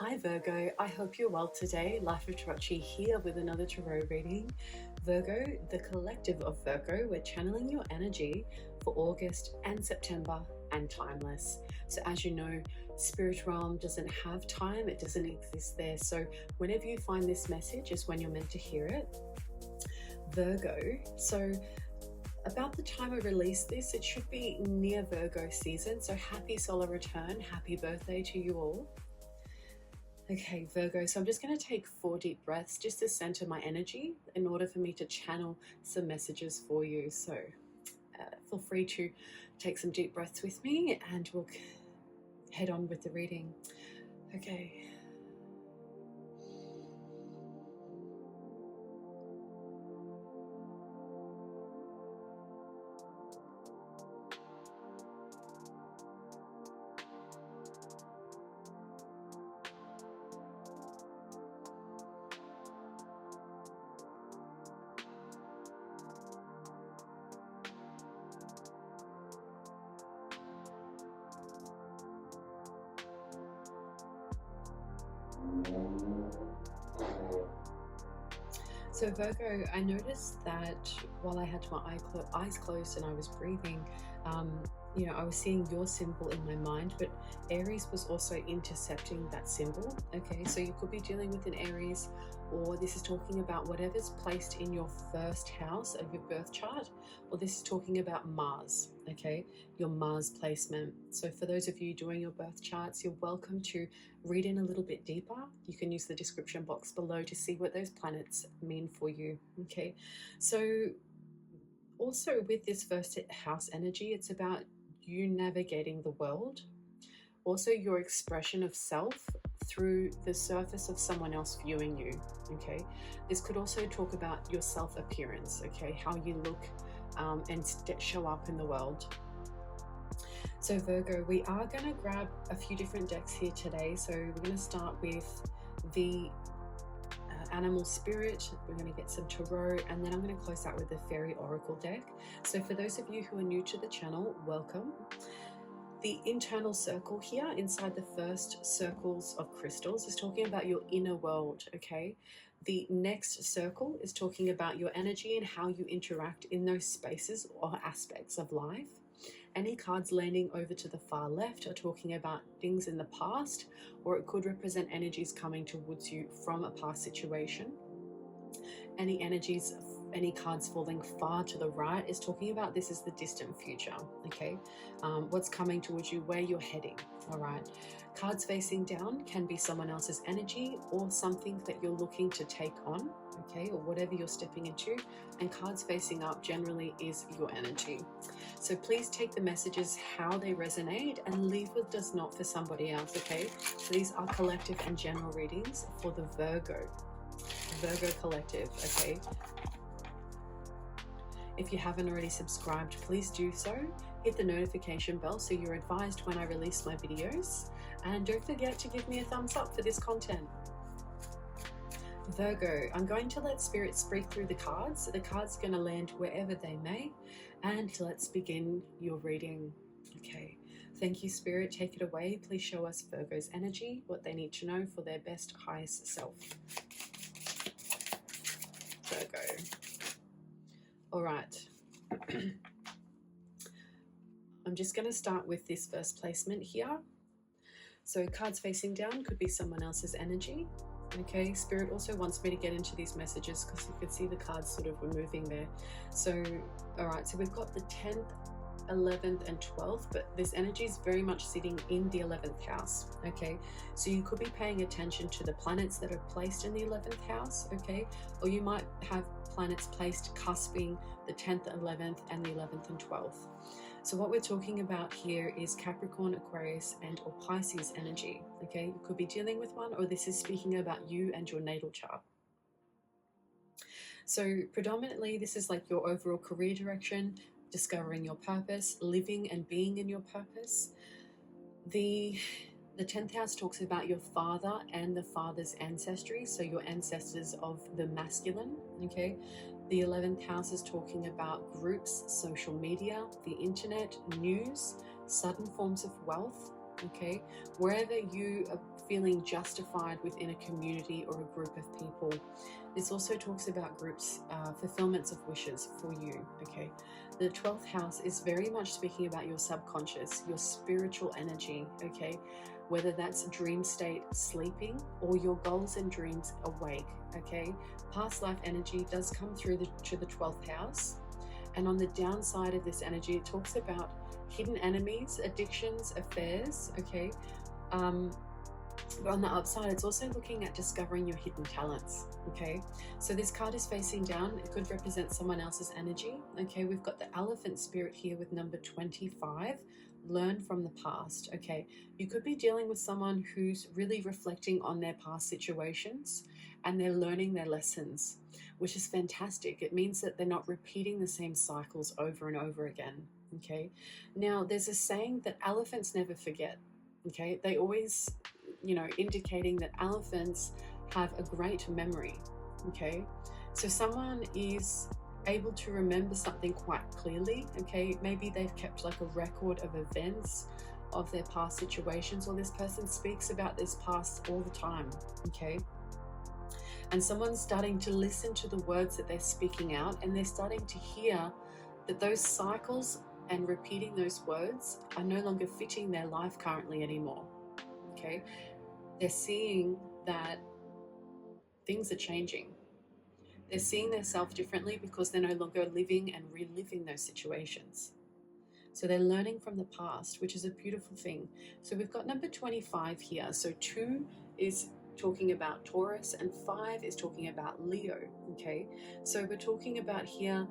Hi Virgo, I hope you're well today. Life of Tarot here with another tarot reading. Virgo, the collective of Virgo, we're channeling your energy for August and September and timeless. So as you know, spirit realm doesn't have time, it doesn't exist there. So whenever you find this message is when you're meant to hear it. Virgo, so about the time I release this, it should be near Virgo season. So happy solar return, happy birthday to you all. Okay, Virgo, so I'm just going to take 4 deep breaths just to center my energy in order for me to channel some messages for you. So feel free to take some deep breaths with me and we'll head on with the reading. Okay. So Virgo, I noticed that while I had my eyes closed and I was breathing, I was seeing your symbol in my mind, but Aries was also intercepting that symbol. Okay, so you could be dealing with an Aries, or this is talking about whatever's placed in your first house of your birth chart, or this is talking about Mars, okay, your Mars placement. So for those of you doing your birth charts, you're welcome to read in a little bit deeper. You can use the description box below to see what those planets mean for you. Okay, so also with this first house energy, it's about you navigating the world, also your expression of self through the surface of someone else viewing you. Okay, this could also talk about your self appearance, okay, how you look and show up in the world. So Virgo, we are going to grab a few different decks here today. So we're going to start with the animal spirit, we're going to get some tarot, and then I'm going to close out with the fairy oracle deck. So for those of you who are new to the channel, welcome. The internal circle here inside the first circles of crystals is talking about your inner world, okay? The next circle is talking about your energy and how you interact in those spaces or aspects of life. Any cards landing over to the far left are talking about things in the past, or it could represent energies coming towards you from a past situation. Any cards falling far to the right is talking about this is the distant future, okay? What's coming towards you, where you're heading, all right? Cards facing down can be someone else's energy or something that you're looking to take on, okay, or whatever you're stepping into. And cards facing up generally is your energy. So please take the messages how they resonate and leave what does not for somebody else, okay? So these are collective and general readings for the Virgo collective, okay? If you haven't already subscribed, please do so. Hit the notification bell so you're advised when I release my videos. And don't forget to give me a thumbs up for this content. Virgo, I'm going to let Spirit speak through the cards. The cards are going to land wherever they may. And let's begin your reading. Okay. Thank you, Spirit. Take it away. Please show us Virgo's energy, what they need to know for their best, highest self. Virgo. All right. I'm just going to start with this first placement here. So cards facing down could be someone else's energy. Okay, Spirit also wants me to get into these messages because you can see the cards sort of were moving there. So, all right, so we've got the 10th, 11th and 12th, but this energy is very much sitting in the 11th house. Okay, so you could be paying attention to the planets that are placed in the 11th house. Okay, or you might have planets placed cusping the 10th, 11th and the 11th and 12th. So what we're talking about here is Capricorn, Aquarius and or Pisces energy. Okay, you could be dealing with one, or this is speaking about you and your natal chart. So predominantly this is like your overall career direction, discovering your purpose, living and being in your purpose. The 10th house talks about your father and the father's ancestry, so your ancestors of the masculine, okay? The 11th house is talking about groups, social media, the internet, news, sudden forms of wealth, okay? Wherever you are feeling justified within a community or a group of people. This also talks about groups, fulfillments of wishes for you, okay? The 12th house is very much speaking about your subconscious, your spiritual energy, okay? Whether that's dream state sleeping or your goals and dreams awake, okay? Past life energy does come through to the 12th house. And on the downside of this energy, it talks about hidden enemies, addictions, affairs, okay? But on the upside, it's also looking at discovering your hidden talents, okay? So this card is facing down. It could represent someone else's energy, okay? We've got the elephant spirit here with number 25. Learn from the past, okay? You could be dealing with someone who's really reflecting on their past situations and they're learning their lessons, which is fantastic. It means that they're not repeating the same cycles over and over again, okay? Now, there's a saying that elephants never forget, okay? They always, indicating that elephants have a great memory, okay? So someone is able to remember something quite clearly, okay? Maybe they've kept like a record of events of their past situations, or this person speaks about this past all the time, okay? And someone's starting to listen to the words that they're speaking out, and they're starting to hear that those cycles and repeating those words are no longer fitting their life currently anymore, okay? They're seeing that things are changing. They're seeing themselves differently because they're no longer living and reliving those situations. So they're learning from the past, which is a beautiful thing. So we've got number 25 here. So 2 is talking about Taurus and 5 is talking about Leo, okay? So we're talking about here,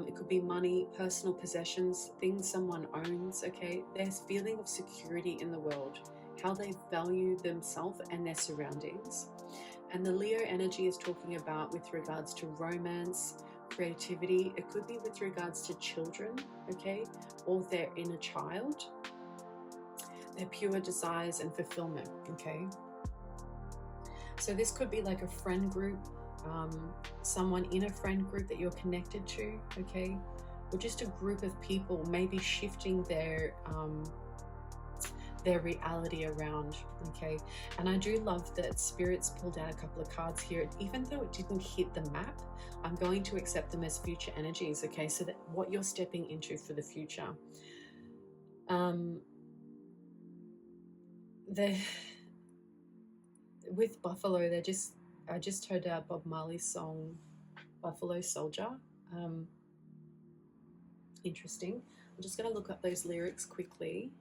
it could be money, personal possessions, things someone owns, okay? There's feeling of security in the world, how they value themselves and their surroundings. And the Leo energy is talking about with regards to romance, creativity. It could be with regards to children, okay, or their inner child, their pure desires and fulfillment, okay. So this could be like a friend group, someone in a friend group that you're connected to, okay, or just a group of people maybe shifting their reality around, okay. And I do love that Spirit's pulled out a couple of cards here. Even though it didn't hit the map, I'm going to accept them as future energies, okay, so that what you're stepping into for the future. With Buffalo, I just heard Bob Marley's song Buffalo Soldier. Interesting. I'm just going to look up those lyrics quickly.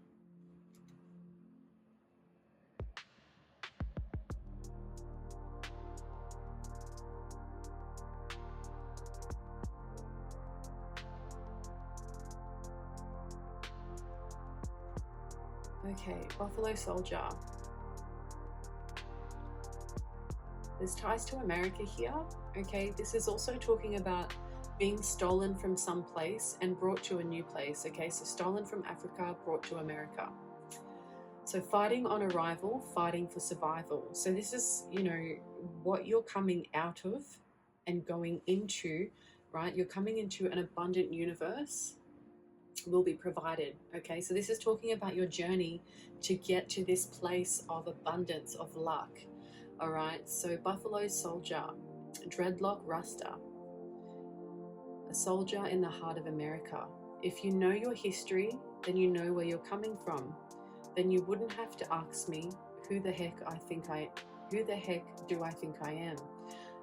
Okay, Buffalo Soldier. There's ties to America here, okay? This is also talking about being stolen from some place and brought to a new place, okay? So stolen from Africa, brought to America. So fighting on arrival, fighting for survival. So this is, what you're coming out of and going into, right? You're coming into an abundant universe will be provided, okay? So this is talking about your journey to get to this place of abundance, of luck, all right? So Buffalo Soldier, dreadlock Rasta, a soldier in the heart of America. If you know your history, then you know where you're coming from. Then you wouldn't have to ask me who the heck do I think I am?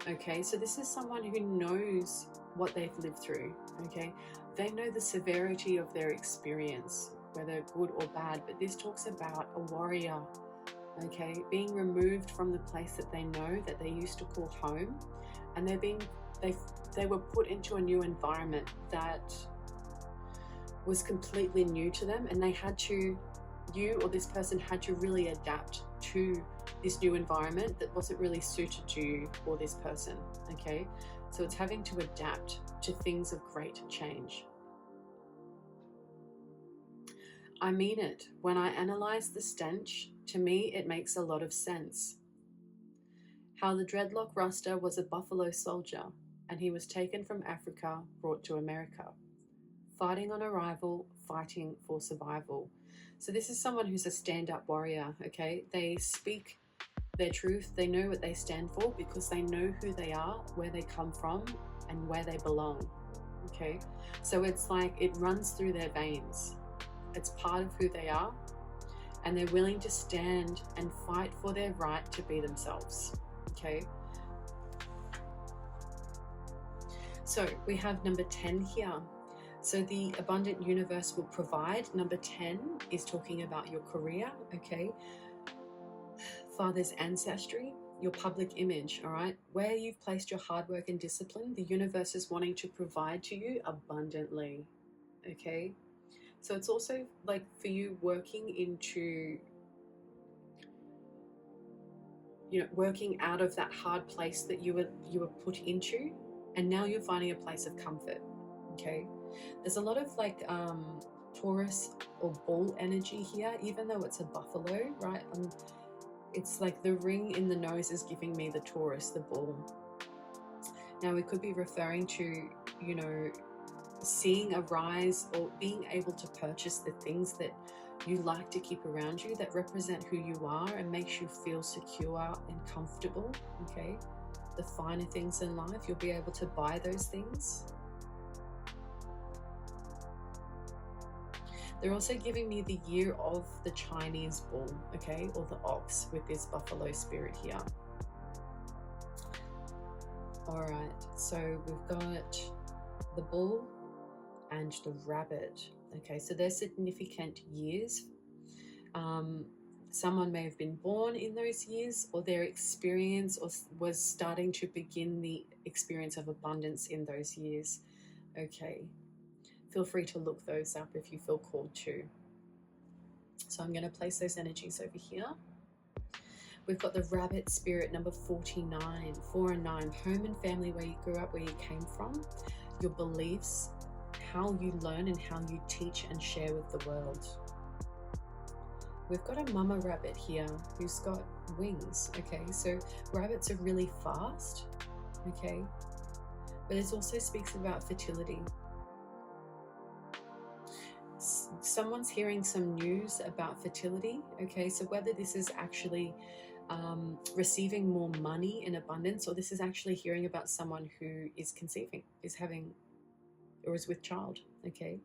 Okay, so this is someone who knows what they've lived through, okay? They know the severity of their experience, whether good or bad, but this talks about a warrior, okay, being removed from the place that they know that they used to call home, and they were put into a new environment that was completely new to them, and you or this person had to really adapt to this new environment that wasn't really suited to you or this person, okay? So it's having to adapt to things of great change. I mean it. When I analyze the stench, to me it makes a lot of sense. How the dreadlock Rasta was a buffalo soldier, and he was taken from Africa, brought to America. Fighting on arrival, fighting for survival. So this is someone who's a stand-up warrior, okay? They speak their truth. They know what they stand for because they know who they are, where they come from, and where they belong, okay? So it's like it runs through their veins. It's part of who they are, and they're willing to stand and fight for their right to be themselves, okay? So we have number 10 here. So the abundant universe will provide. Number 10 is talking about your career, okay? Father's ancestry, your public image, all right? Where you've placed your hard work and discipline, the universe is wanting to provide to you abundantly, okay? So it's also like for you working into, you know, working out of that hard place that you were put into, and now you're finding a place of comfort, okay? There's a lot of like Taurus or bull energy here, even though it's a buffalo, right? It's like the ring in the nose is giving me the Taurus, the bull. Now we could be referring to, you know, seeing a rise or being able to purchase the things that you like to keep around you that represent who you are and makes you feel secure and comfortable, okay? The finer things in life, you'll be able to buy those things. They're also giving me the year of the Chinese bull, okay, or the ox with this buffalo spirit here. All right, so we've got the bull and the rabbit, okay, so they're significant years. Someone may have been born in those years, or their experience was starting to begin the experience of abundance in those years, okay. Feel free to look those up if you feel called to. So I'm going to place those energies over here. We've got the rabbit spirit, number 49, 4 and 9, home and family, where you grew up, where you came from, your beliefs, how you learn and how you teach and share with the world. We've got a mama rabbit here who's got wings, okay? So rabbits are really fast, okay? But it also speaks about fertility. Someone's hearing some news about fertility, okay? So whether this is actually receiving more money in abundance, or this is actually hearing about someone who is conceiving, is having, or is with child, okay?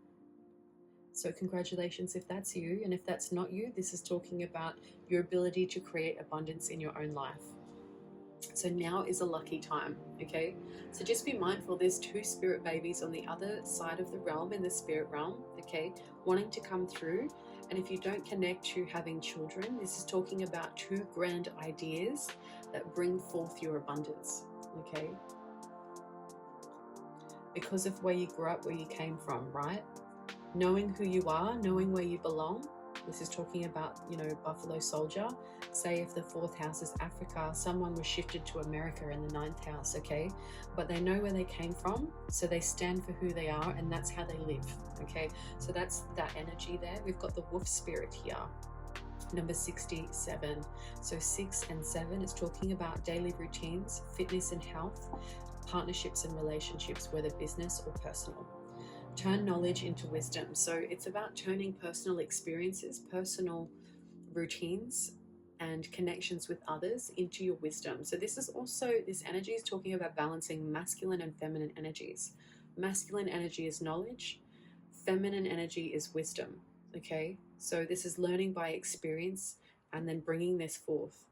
So congratulations if that's you, and if that's not you, this is talking about your ability to create abundance in your own life. So now is a lucky time, okay? So just be mindful, there's 2 spirit babies on the other side of the realm, in the spirit realm, okay, wanting to come through. And if you don't connect to having children, this is talking about 2 grand ideas that bring forth your abundance, okay? Because of where you grew up, where you came from, right? Knowing who you are, knowing where you belong. This is talking about, you know, Buffalo Soldier. Say if the 4th house is Africa, someone was shifted to America in the 9th house, okay? But they know where they came from, so they stand for who they are, and that's how they live, okay? So that's that energy there. We've got the wolf spirit here, number 67. So 6 and 7 is talking about daily routines, fitness and health, partnerships and relationships, whether business or personal. Turn knowledge into wisdom. So it's about turning personal experiences, personal routines, and connections with others into your wisdom. So this is also, this energy is talking about balancing masculine and feminine energies. Masculine energy is knowledge, feminine energy is wisdom, okay? So this is learning by experience and then bringing this forth.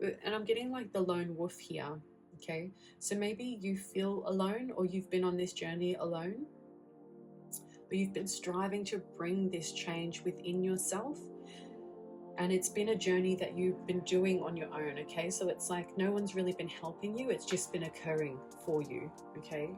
And I'm getting like the lone wolf here, okay? So maybe you feel alone, or you've been on this journey alone, or you've been striving to bring this change within yourself, and it's been a journey that you've been doing on your own, okay? So it's like no one's really been helping you, it's just been occurring for you, okay?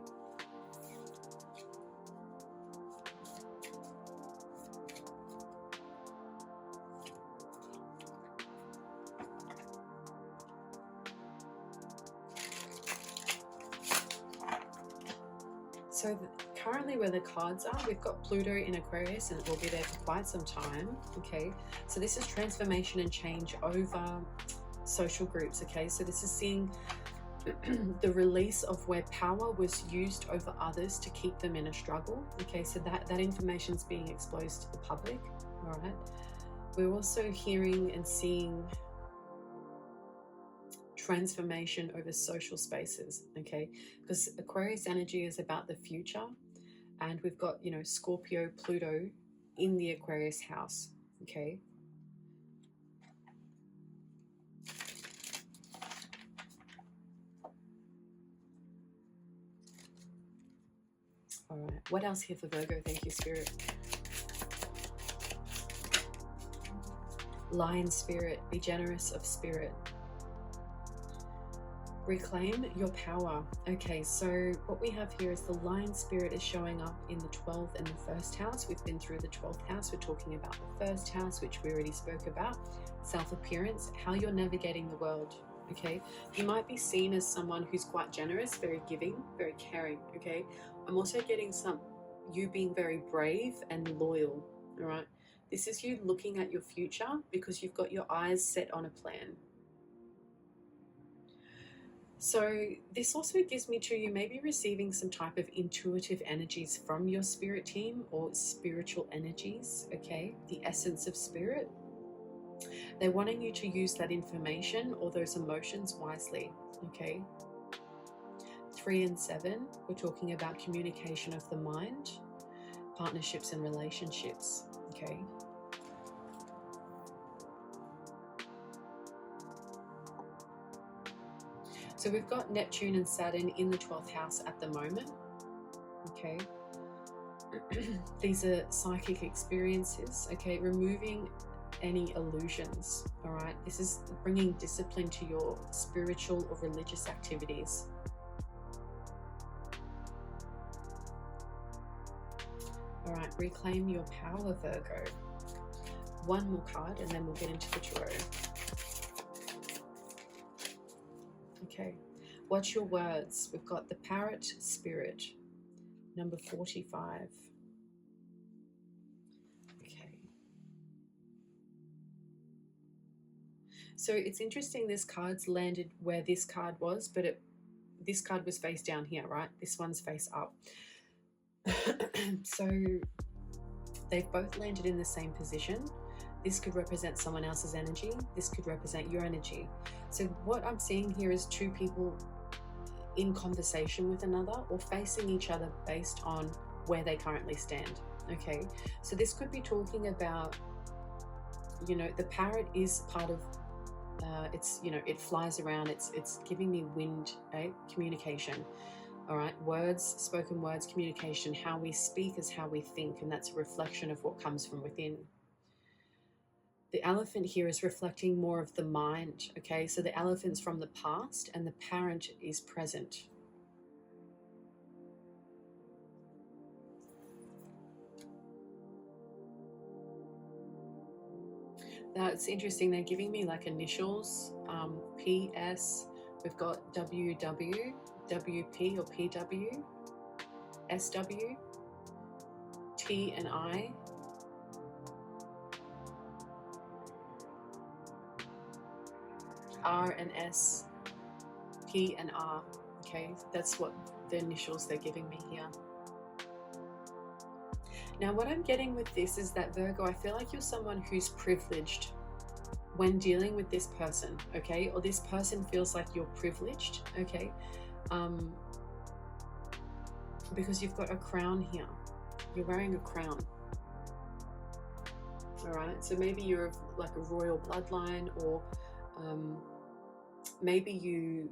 So currently where the cards are, we've got Pluto in Aquarius, and it will be there for quite some time, okay? So this is transformation and change over social groups, okay? So this is seeing the release of where power was used over others to keep them in a struggle. Okay, so that information is being exposed to the public. All right. We're also hearing and seeing transformation over social spaces. Okay, because Aquarius energy is about the future, and we've got, you know, Scorpio, Pluto in the Aquarius house. Okay. All right. What else here for Virgo? Thank you, Spirit. Lion Spirit, be generous of spirit. Reclaim your power. Okay, so what we have here is the Lion Spirit is showing up in the 12th and the 1st house. We've been through the 12th house. We're talking about the 1st house, which we already spoke about. Self-appearance, how you're navigating the world. Okay, you might be seen as someone who's quite generous, very giving, very caring. Okay, I'm also getting you being very brave and loyal. All right, this is you looking at your future because you've got your eyes set on a plan. So this also gives me to you maybe receiving some type of intuitive energies from your spirit team or spiritual energies. Okay, the essence of spirit. They're wanting you to use that information or those emotions wisely. Okay. 3 and 7, we're talking about communication of the mind, partnerships and relationships. Okay. So we've got Neptune and Saturn in the 12th house at the moment. Okay. These are psychic experiences. Okay. Removing any illusions. All right. This is bringing discipline to your spiritual or religious activities. All right. Reclaim your power, Virgo. One more card and then we'll get into the tarot. Okay, watch your words. We've got the Parrot Spirit, number 45. Okay. So it's interesting this card's landed where this card was, but this card was face down here, right? This one's face up. So they've both landed in the same position. This could represent someone else's energy. This could represent your energy. So what I'm seeing here is two people in conversation with another or facing each other based on where they currently stand. Okay, so this could be talking about, you know, the parrot is part of, it's, you know, it flies around. It's giving me wind, right? Communication. All right, words, spoken words, communication. How we speak is how we think, and that's a reflection of what comes from within. The elephant here is reflecting more of the mind, okay? So the elephant's from the past and the parent is present. That's interesting. They're giving me like initials, PS. We've got WW, WP or PW, SW, T and I. R and S, P and R. Okay, that's what the initials they're giving me here. Now what I'm getting with this is that, Virgo, I feel like you're someone who's privileged when dealing with this person, okay? Or this person feels like you're privileged, okay? Because you've got a crown here. You're wearing a crown. All right, so maybe you're of like a royal bloodline, or maybe you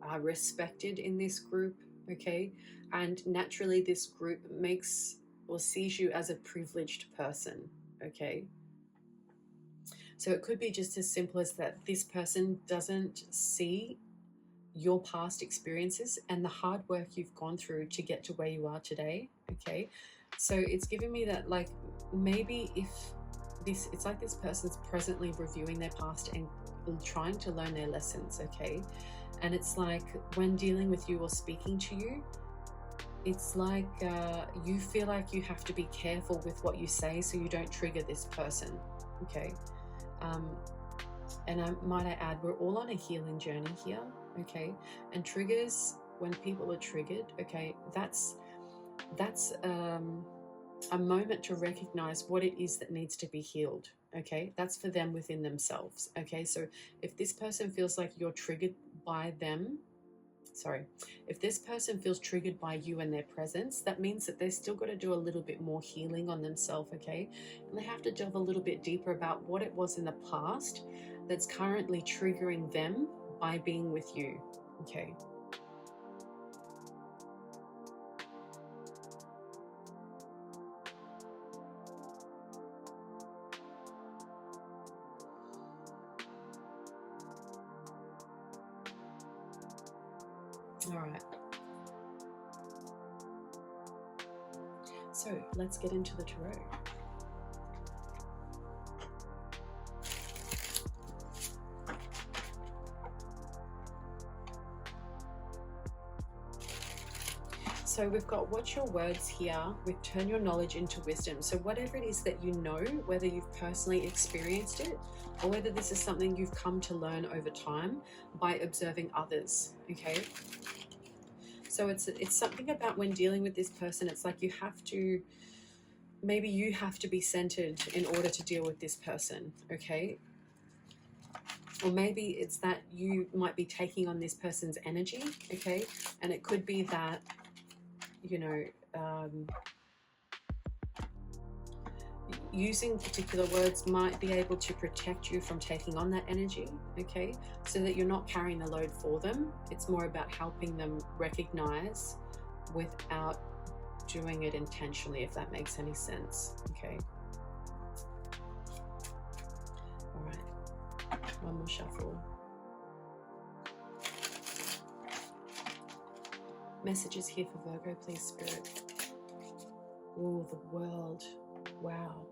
are respected in this group, okay? And naturally this group makes or sees you as a privileged person, okay? So it could be just as simple as that this person doesn't see your past experiences and the hard work you've gone through to get to where you are today, okay? So it's giving me that, like, maybe if this, it's like this person's presently reviewing their past and trying to learn their lessons, okay? And it's like when dealing with you or speaking to you, it's like you feel like you have to be careful with what you say so you don't trigger this person, okay? And might I add, we're all on a healing journey here, okay? And triggers, when people are triggered, okay, that's a moment to recognize what it is that needs to be healed, okay? That's for them within themselves, okay? So if this person feels like you're triggered by them, sorry, if this person feels triggered by you and their presence, that means that they've still got to do a little bit more healing on themselves, okay? And they have to delve a little bit deeper about what it was in the past that's currently triggering them by being with you, okay? All right. So let's get into the tarot. So we've got what's your words here with turn your knowledge into wisdom. So whatever it is that you know, whether you've personally experienced it or whether this is something you've come to learn over time by observing others, okay? So it's something about when dealing with this person, it's like you have to, maybe you have to be centered in order to deal with this person, okay? Or maybe it's that you might be taking on this person's energy, okay? And it could be that, you know, using particular words might be able to protect you from taking on that energy, okay? So that you're not carrying the load for them. It's more about helping them recognize without doing it intentionally, if that makes any sense, okay? All right, one more shuffle. Messages here for Virgo, please, Spirit. Oh, the World. Wow.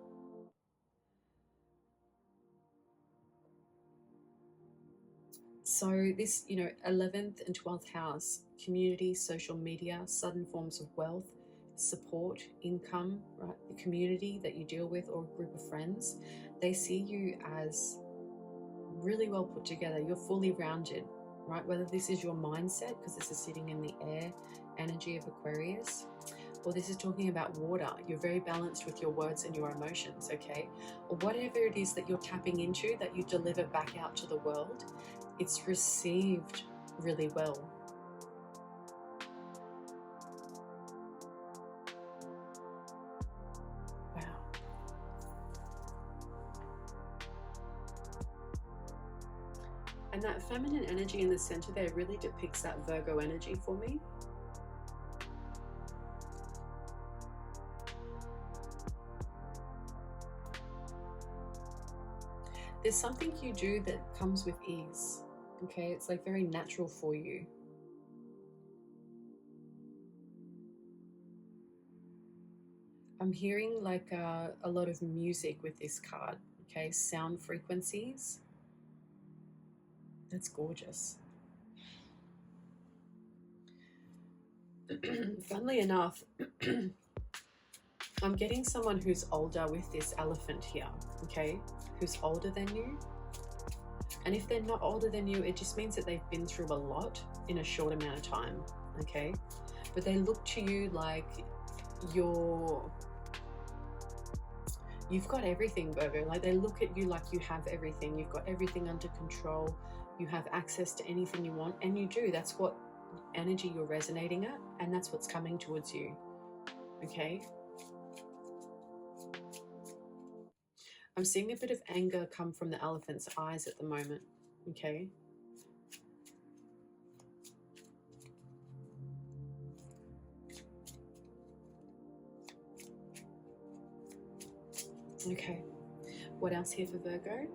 So this, 11th and 12th house, community, social media, sudden forms of wealth, support, income, right? The community that you deal with or a group of friends, they see you as really well put together. You're fully rounded, right? Whether this is your mindset, because this is sitting in the air energy of Aquarius, or this is talking about water. You're very balanced with your words and your emotions, okay? Or whatever it is that you're tapping into that you deliver back out to the world, it's received really well. Wow. And that feminine energy in the center there really depicts that Virgo energy for me. There's something you do that comes with ease, okay? It's like very natural for you. I'm hearing like a lot of music with this card, okay? Sound frequencies. That's gorgeous. Funnily enough, I'm getting someone who's older with this elephant here, okay? Who's older than you. And if they're not older than you, it just means that they've been through a lot in a short amount of time, okay? But they look to you like you've got everything, Virgo. Like they look at you like you have everything. You've got everything under control. You have access to anything you want, and you do. That's what energy you're resonating at, and that's what's coming towards you, okay? I'm seeing a bit of anger come from the elephant's eyes at the moment, okay? Okay, what else here for Virgo?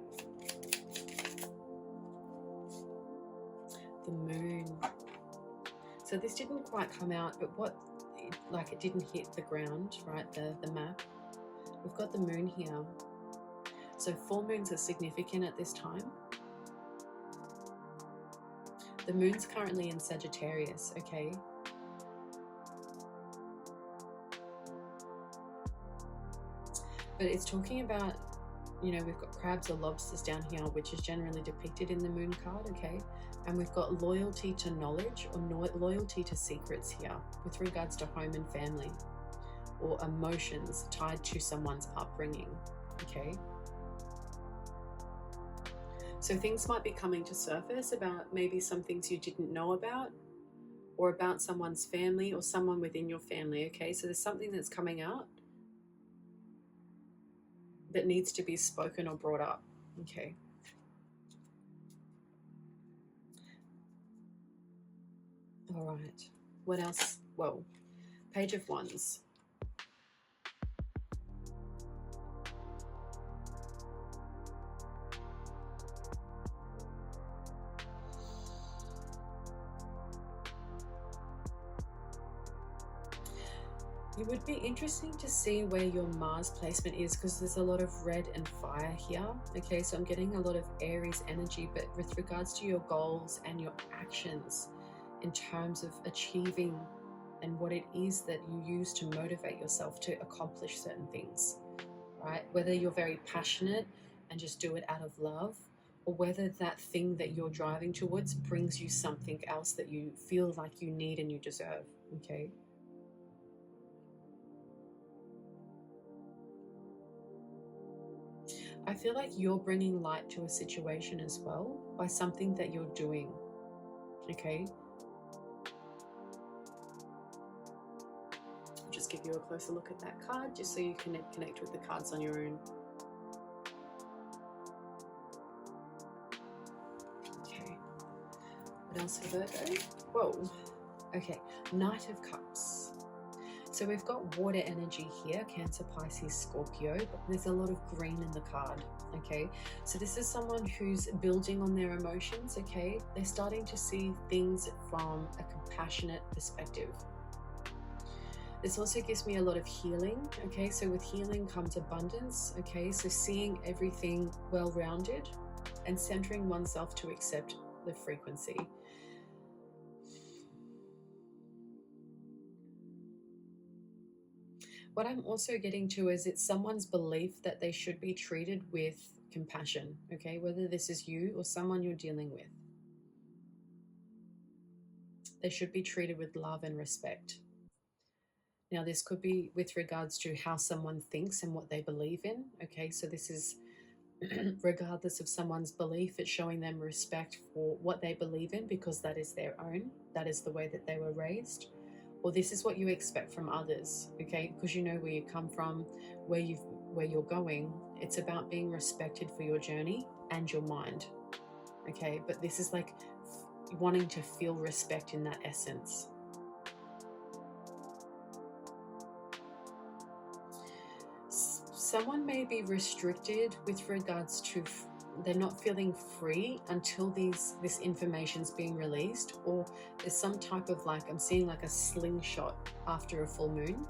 The moon. So this didn't quite come out, but it didn't hit the ground, right? The map. We've got the moon here. So full moons are significant at this time. The moon's currently in Sagittarius, okay? But it's talking about you know, we've got crabs or lobsters down here, which is generally depicted in the moon card, okay? And we've got loyalty to knowledge or loyalty to secrets here with regards to home and family, or emotions tied to someone's upbringing, okay? So things might be coming to surface about maybe some things you didn't know about, or about someone's family or someone within your family, okay? So there's something that's coming out that needs to be spoken or brought up, okay? All right. What else? Well, Page of Wands. It would be interesting to see where your Mars placement is, because there's a lot of red and fire here. Okay, so I'm getting a lot of Aries energy, but with regards to your goals and your actions in terms of achieving and what it is that you use to motivate yourself to accomplish certain things, right? Whether you're very passionate and just do it out of love, or whether that thing that you're driving towards brings you something else that you feel like you need and you deserve, okay? I feel like you're bringing light to a situation as well by something that you're doing, okay? I'll just give you a closer look at that card just so you can connect with the cards on your own. Okay. What else for Virgo? Whoa. Okay. Knight of Cups. So we've got water energy here, Cancer, Pisces, Scorpio, but there's a lot of green in the card, okay? So this is someone who's building on their emotions, okay? They're starting to see things from a compassionate perspective. This also gives me a lot of healing, okay? So with healing comes abundance, okay? So seeing everything well-rounded and centering oneself to accept the frequency. What I'm also getting to is it's someone's belief that they should be treated with compassion, okay? Whether this is you or someone you're dealing with. They should be treated with love and respect. Now, this could be with regards to how someone thinks and what they believe in, okay? So this is regardless of someone's belief, it's showing them respect for what they believe in because that is their own. That is the way that they were raised. Or this is what you expect from others, okay? Because you know where you come from, where you're going. It's about being respected for your journey and your mind, okay? But this is like wanting to feel respect in that essence. Someone may be restricted with regards to they're not feeling free until this information's being released, or there's some type of, like, I'm seeing like a slingshot after a full moon,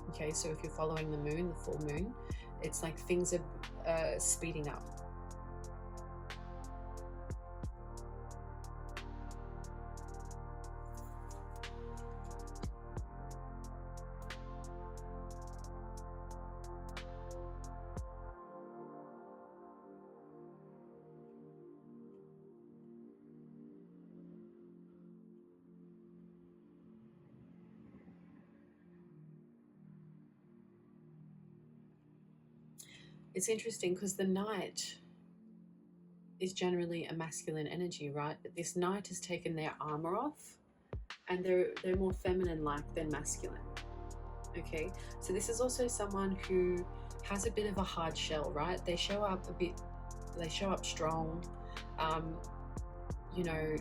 okay? So if you're following the moon, the full moon, it's like things are speeding up. It's interesting because the Knight is generally a masculine energy, right? But this Knight has taken their armor off and they're more feminine-like than masculine, okay? So this is also someone who has a bit of a hard shell, right? They show up strong, you know,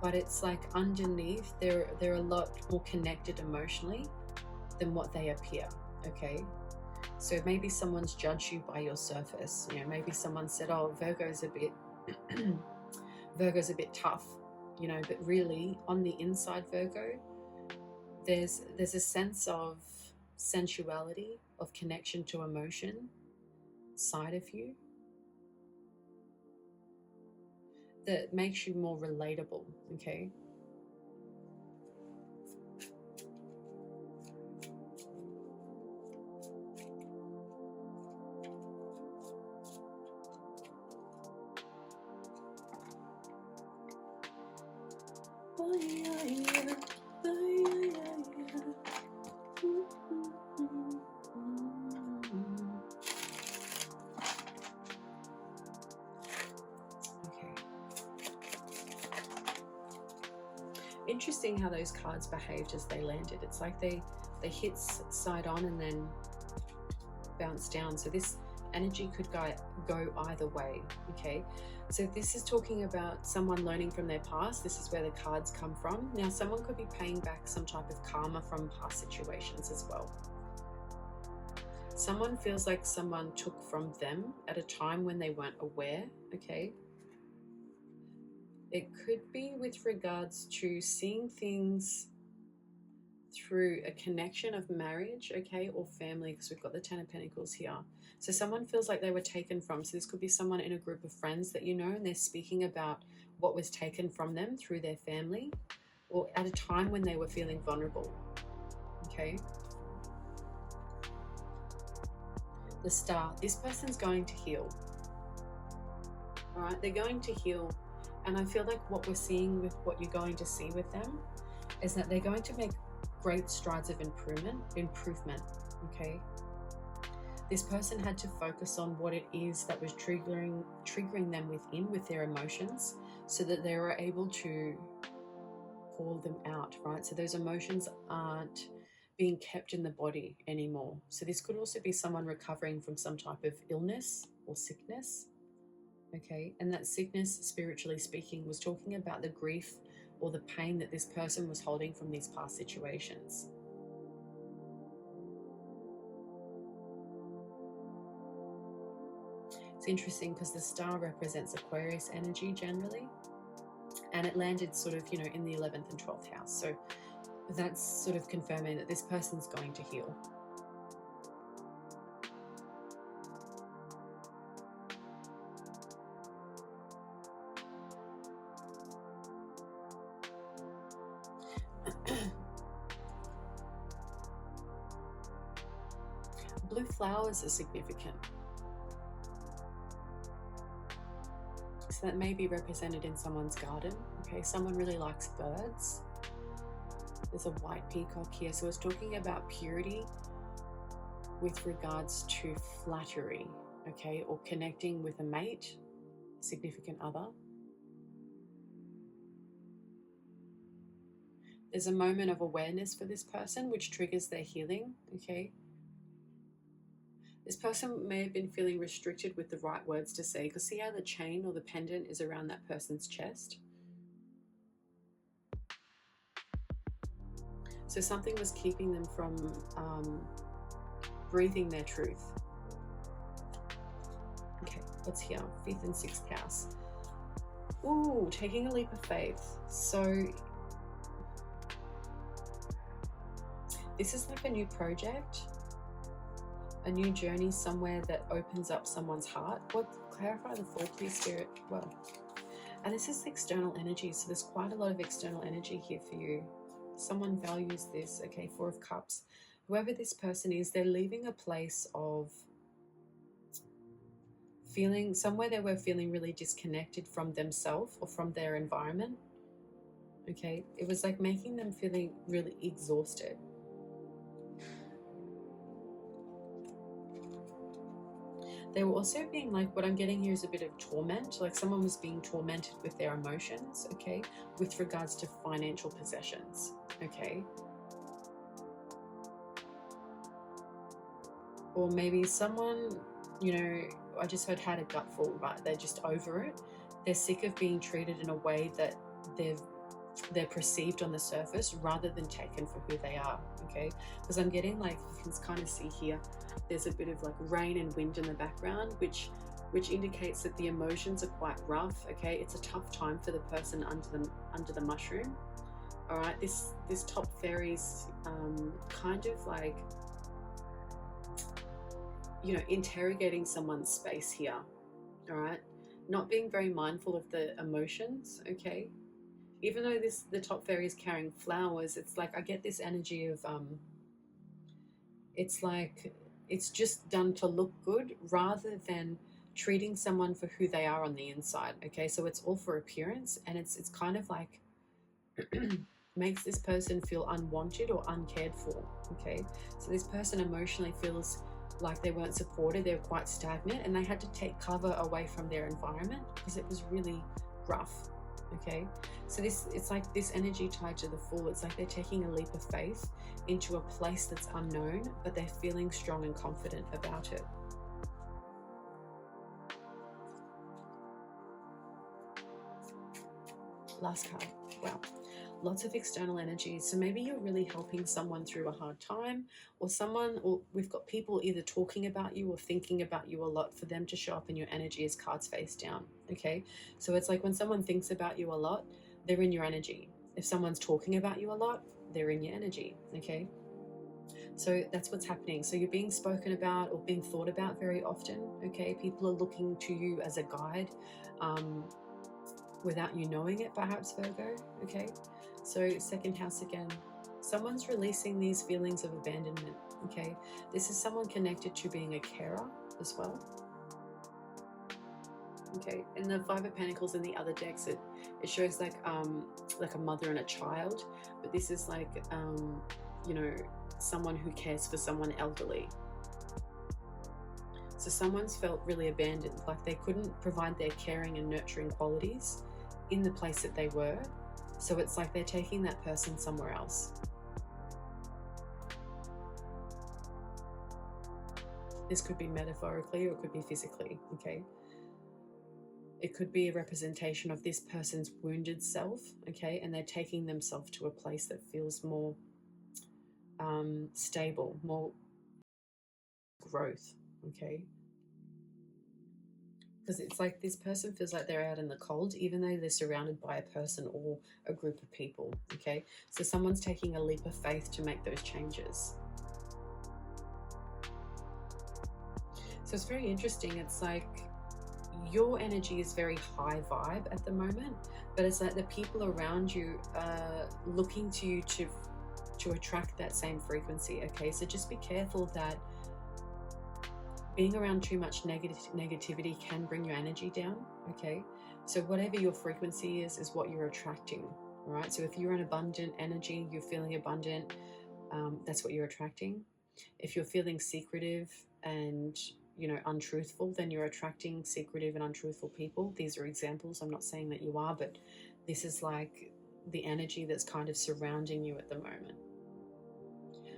but it's like underneath they're a lot more connected emotionally than what they appear, okay? So maybe someone's judged you by your surface. You know, maybe someone said, oh, Virgo's a bit tough, you know, but really on the inside, Virgo, there's a sense of sensuality, of connection to emotion side of you that makes you more relatable, okay? Interesting how those cards behaved as they landed. It's like they hit side on and then bounce down. So this energy could go either way. Okay, so this is talking about someone learning from their past. This is where the cards come from. Now someone could be paying back some type of karma from past situations as well. Someone feels like someone took from them at a time when they weren't aware. Okay, it could be with regards to seeing things through a connection of marriage, okay, or family, because we've got the Ten of Pentacles here. So someone feels like they were taken from. So this could be someone in a group of friends that you know, and they're speaking about what was taken from them through their family, or at a time when they were feeling vulnerable. Okay. The Star. This person's going to heal. All right, they're going to heal. And I feel like what we're seeing with what you're going to see with them is that they're going to make great strides of improvement, okay? This person had to focus on what it is that was triggering them within with their emotions so that they were able to pour them out, right? So those emotions aren't being kept in the body anymore. So this could also be someone recovering from some type of illness or sickness, okay? And that sickness, spiritually speaking, was talking about the grief or the pain that this person was holding from these past situations. It's interesting because the Star represents Aquarius energy generally, and it landed sort of, you know, in the 11th and 12th house. So that's sort of confirming that this person's going to heal. Blue flowers are significant. So that may be represented in someone's garden. Okay, someone really likes birds. There's a white peacock here. So it's talking about purity with regards to flattery, okay, or connecting with a mate, significant other. There's a moment of awareness for this person which triggers their healing, okay? This person may have been feeling restricted with the right words to say, because see how the chain or the pendant is around that person's chest? So something was keeping them from breathing their truth. Okay, what's here? 5th and 6th house. Ooh, taking a leap of faith. So this is like a new project, a new journey somewhere that opens up someone's heart. What? Clarify the 4, please, Spirit. Well, and this is external energy, so there's quite a lot of external energy here for you. Someone values this. Okay, 4 of Cups. Whoever this person is, they're leaving a place of feeling, somewhere they were feeling really disconnected from themselves or from their environment. Okay, it was like making them feeling really exhausted. They were also being like, what I'm getting here is a bit of torment, like someone was being tormented with their emotions, okay, with regards to financial possessions, okay. Or maybe someone, you know, I just heard had a gutful, right? They're just over it. They're sick of being treated in a way that they're perceived on the surface rather than taken for who they are, okay? Because I'm getting like, you can kind of see here, there's a bit of like rain and wind in the background, which indicates that the emotions are quite rough, okay? It's a tough time for the person under the mushroom. All right, this top fairy's kind of like, you know, interrogating someone's space here. All right, not being very mindful of the emotions, okay? Even though the top fairy is carrying flowers, it's like I get this energy of it's like it's just done to look good rather than treating someone for who they are on the inside, okay? So it's all for appearance, and it's kind of like makes this person feel unwanted or uncared for. Okay, so this person emotionally feels like they weren't supported, they're quite stagnant, and they had to take cover away from their environment because it was really rough. Okay, so it's like this energy tied to the Fool. It's like they're taking a leap of faith into a place that's unknown, but they're feeling strong and confident about it. Last card. Wow. Lots of external energy. So maybe you're really helping someone through a hard time, or we've got people either talking about you or thinking about you a lot for them to show up in your energy as cards face down. Okay, so it's like when someone thinks about you a lot, they're in your energy. If someone's talking about you a lot, they're in your energy. Okay, so that's what's happening. So you're being spoken about or being thought about very often. Okay, people are looking to you as a guide, without you knowing it, perhaps, Virgo. Okay, so second house again. Someone's releasing these feelings of abandonment. Okay, this is someone connected to being a carer as well. Okay, and the Five of Pentacles in the other decks, it shows like a mother and a child, but this is like you know, someone who cares for someone elderly. So someone's felt really abandoned, like they couldn't provide their caring and nurturing qualities in the place that they were. So it's like they're taking that person somewhere else. This could be metaphorically or it could be physically, okay? It could be a representation of this person's wounded self, okay? And they're taking themselves to a place that feels more stable, more growth, okay? Because it's like this person feels like they're out in the cold, even though they're surrounded by a person or a group of people, okay? So someone's taking a leap of faith to make those changes. So it's very interesting. It's like your energy is very high vibe at the moment, but it's like the people around you are looking to you to attract that same frequency, okay? So just be careful that being around too much negativity can bring your energy down, okay? So whatever your frequency is what you're attracting, all right? So if you're an abundant energy, you're feeling abundant, that's what you're attracting. If you're feeling secretive and, you know, untruthful, then you're attracting secretive and untruthful people. These are examples. I'm not saying that you are, but this is like the energy that's kind of surrounding you at the moment.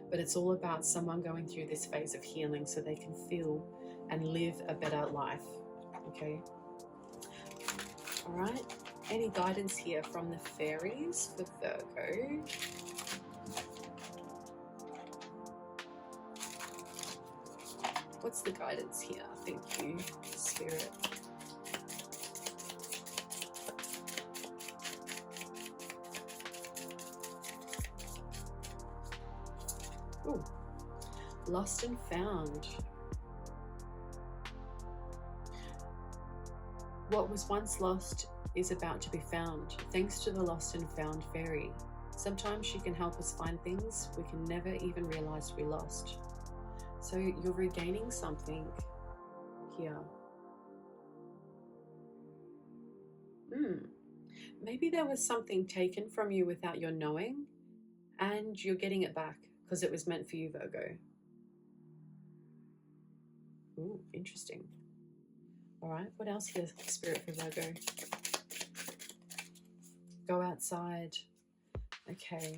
But it's all about someone going through this phase of healing so they can feel and live a better life, okay? All right, any guidance here from the fairies for Virgo? What's the guidance here? Thank you, Spirit. Ooh. Lost and found. What was once lost is about to be found, thanks to the lost and found fairy. Sometimes she can help us find things we can never even realize we lost. So you're regaining something here. Maybe there was something taken from you without your knowing, and you're getting it back because it was meant for you, Virgo. Ooh, interesting. All right, what else here, Spirit, for Virgo? Go outside. Okay.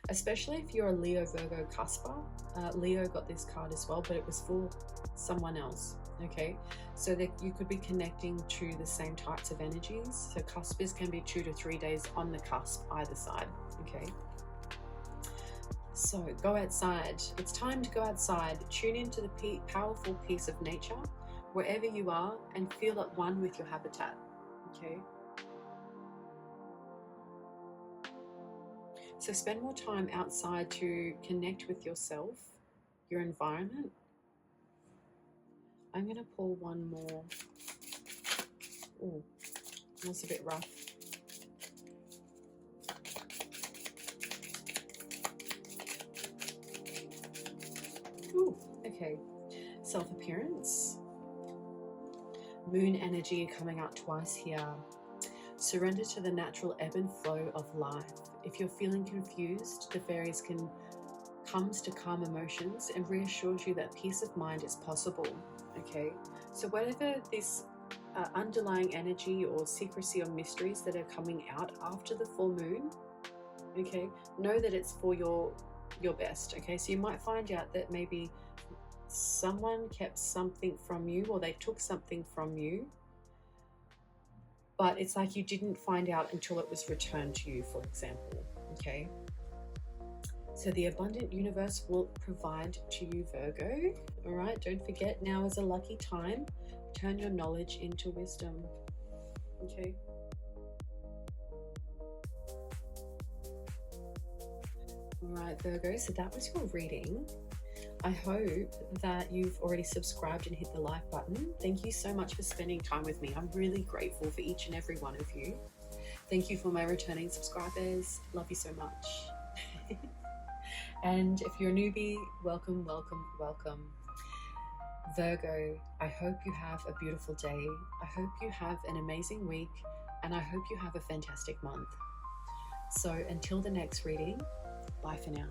Especially if you're a Leo Virgo cusper. Leo got this card as well, but it was for someone else. Okay, so that you could be connecting to the same types of energies. So cuspers can be 2 to 3 days on the cusp either side. Okay, so go outside. It's time to go outside. Tune into the powerful peace of nature wherever you are and feel at one with your habitat. Okay, so spend more time outside to connect with yourself, your environment. I'm going to pull one more. Oh, that's a bit rough. Ooh, okay. Self-appearance. Moon energy coming out twice here. Surrender to the natural ebb and flow of life. If you're feeling confused, the fairies comes to calm emotions and reassures you that peace of mind is possible. Okay, so whatever this underlying energy or secrecy or mysteries that are coming out after the full moon, okay, know that it's for your best. Okay, so you might find out that maybe someone kept something from you, or they took something from you, but it's like you didn't find out until it was returned to you, for example. Okay, so the abundant universe will provide to you, Virgo. All right, don't forget, now is a lucky time. Turn your knowledge into wisdom. Okay. All right, Virgo, so that was your reading. I hope that you've already subscribed and hit the like button. Thank you so much for spending time with me. I'm really grateful for each and every one of you. Thank you for my returning subscribers. Love you so much. And if you're a newbie, welcome, welcome, welcome. Virgo, I hope you have a beautiful day. I hope you have an amazing week, and I hope you have a fantastic month. So until the next reading, bye for now.